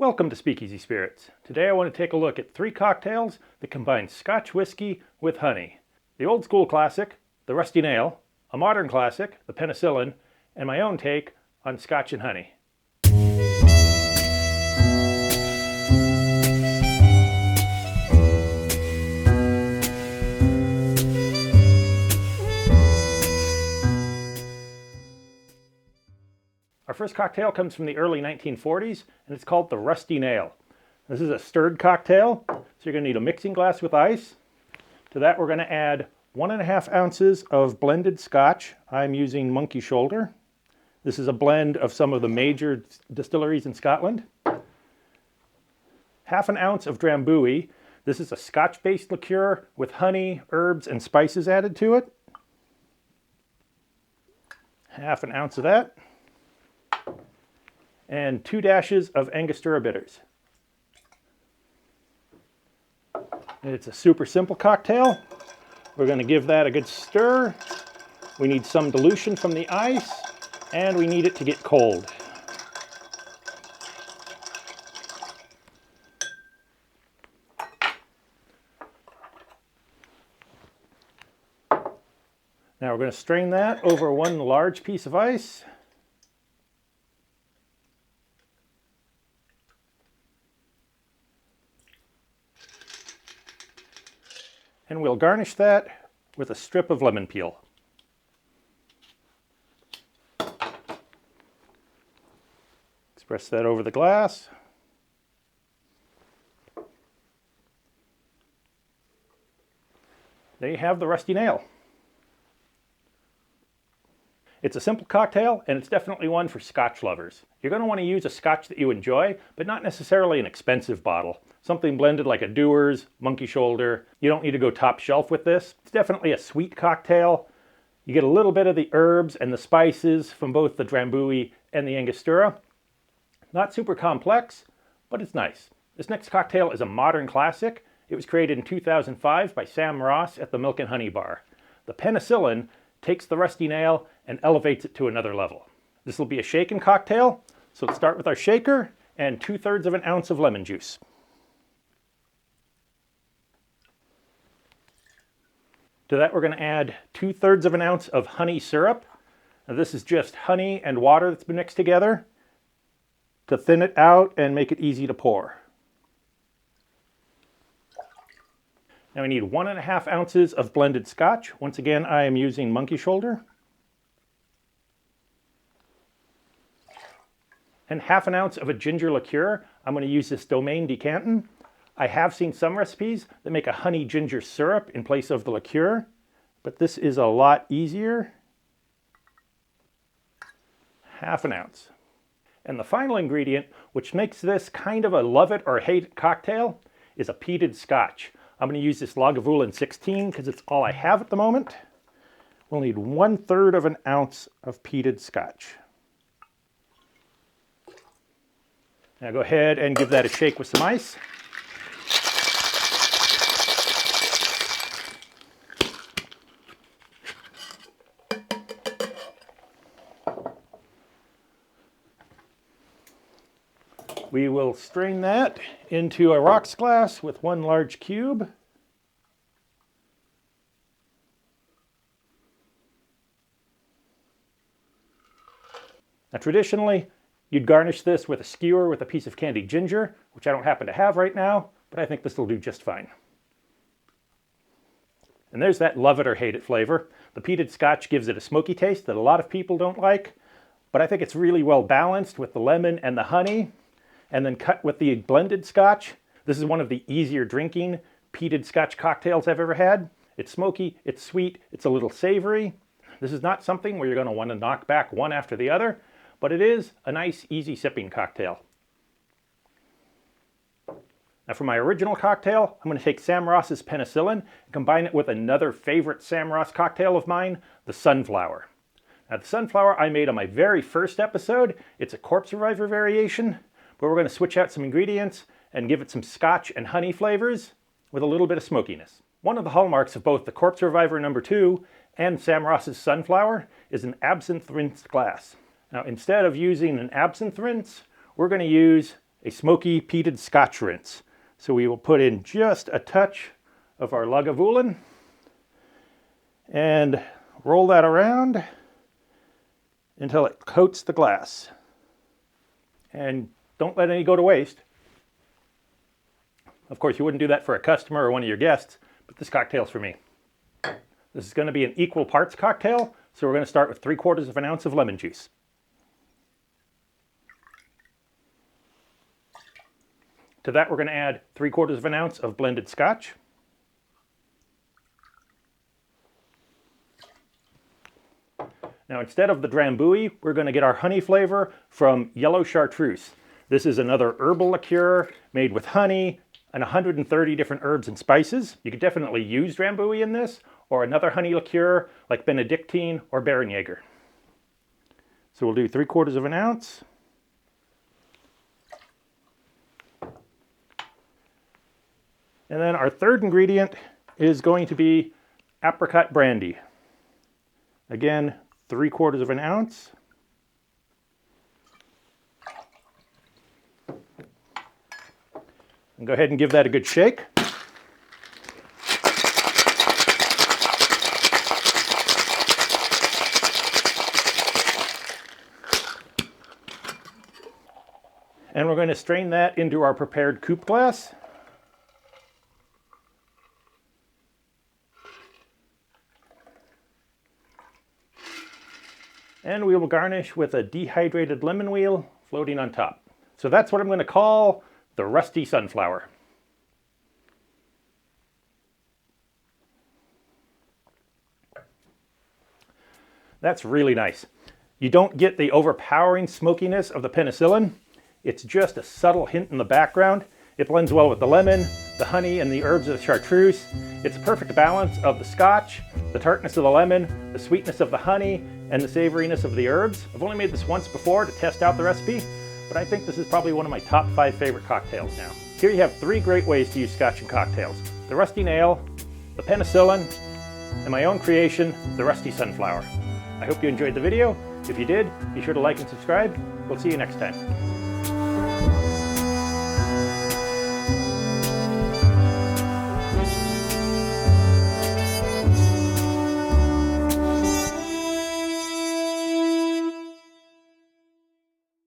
Welcome to Speakeasy Spirits. Today I want to take a look at 3 cocktails that combine Scotch whiskey with honey. The old school classic, the Rusty Nail, a modern classic, the Penicillin, and my own take on Scotch and Honey. Our first cocktail comes from the early 1940s, and it's called the Rusty Nail. This is a stirred cocktail, so you're going to need a mixing glass with ice. To that we're going to add 1.5 ounces of blended Scotch. I'm using Monkey Shoulder. This is a blend of some of the major distilleries in Scotland. 1/2 ounce of Drambuie. This is a Scotch-based liqueur with honey, herbs, and spices added to it. 1/2 ounce of that. And 2 dashes of Angostura bitters. It's a super simple cocktail. We're going to give that a good stir. We need some dilution from the ice, and we need it to get cold. Now we're going to strain that over 1 large piece of ice. And we'll garnish that with a strip of lemon peel. Express that over the glass. There you have the Rusty Nail. It's a simple cocktail, and it's definitely one for Scotch lovers. You're going to want to use a Scotch that you enjoy, but not necessarily an expensive bottle. Something blended like a Dewar's, Monkey Shoulder. You don't need to go top shelf with this. It's definitely a sweet cocktail. You get a little bit of the herbs and the spices from both the Drambuie and the Angostura. Not super complex, but it's nice. This next cocktail is a modern classic. It was created in 2005 by Sam Ross at the Milk and Honey Bar. The Penicillin takes the Rusty Nail and elevates it to another level. This will be a shaken cocktail, so let's start with our shaker and 2/3 ounce of lemon juice. To that we're going to add 2/3 ounce of honey syrup. Now this is just honey and water that's been mixed together to thin it out and make it easy to pour. Now we need 1.5 ounces of blended Scotch. Once again, I am using Monkey Shoulder. And 1/2 ounce of a ginger liqueur. I'm going to use this Domaine Decanton. I have seen some recipes that make a honey ginger syrup in place of the liqueur, but this is a lot easier. 1/2 ounce. And the final ingredient, which makes this kind of a love it or hate it cocktail, is a peated Scotch. I'm going to use this Lagavulin 16 because it's all I have at the moment. We'll need 1/3 ounce of peated Scotch. Now go ahead and give that a shake with some ice. We will strain that into a rocks glass with 1 large cube. Now traditionally, you'd garnish this with a skewer with a piece of candied ginger, which I don't happen to have right now, but I think this will do just fine. And there's that love it or hate it flavor. The peated Scotch gives it a smoky taste that a lot of people don't like, but I think it's really well balanced with the lemon and the honey. And then cut with the blended Scotch. This is one of the easier drinking peated Scotch cocktails I've ever had. It's smoky, it's sweet, it's a little savory. This is not something where you're going to want to knock back one after the other, but it is a nice, easy sipping cocktail. Now for my original cocktail, I'm going to take Sam Ross's Penicillin and combine it with another favorite Sam Ross cocktail of mine, the Sunflower. Now the Sunflower I made on my very first episode. It's a Corpse Reviver variation. But we're going to switch out some ingredients and give it some Scotch and honey flavors with a little bit of smokiness. One of the hallmarks of both the Corpse Reviver No. 2 and Sam Ross's Sunflower is an absinthe rinsed glass. Now instead of using an absinthe rinse, we're going to use a smoky peated Scotch rinse. So we will put in just a touch of our Lagavulin and roll that around until it coats the glass. And don't let any go to waste. Of course, you wouldn't do that for a customer or one of your guests, but this cocktail's for me. This is going to be an equal parts cocktail, so we're going to start with 3/4 of an ounce of lemon juice. To that, we're going to add 3/4 of an ounce of blended Scotch. Now, instead of the Drambuie, we're going to get our honey flavor from yellow chartreuse. This is another herbal liqueur made with honey and 130 different herbs and spices. You could definitely use Drambuie in this, or another honey liqueur like Benedictine or Baron-Jäger. So we'll do 3/4 of an ounce. And then our third ingredient is going to be apricot brandy. Again, 3/4 of an ounce. And go ahead and give that a good shake. And we're going to strain that into our prepared coupe glass. And we will garnish with a dehydrated lemon wheel floating on top. So that's what I'm going to call the Rusty Sunflower. That's really nice. You don't get the overpowering smokiness of the Penicillin. It's just a subtle hint in the background. It blends well with the lemon, the honey, and the herbs of the chartreuse. It's a perfect balance of the Scotch, the tartness of the lemon, the sweetness of the honey, and the savoriness of the herbs. I've only made this once before to test out the recipe, but I think this is probably one of my top 5 favorite cocktails now. Here you have 3 great ways to use Scotch in cocktails: the Rusty Nail, the Penicillin, and my own creation, the Rusty Sunflower. I hope you enjoyed the video. If you did, be sure to like and subscribe. We'll see you next time.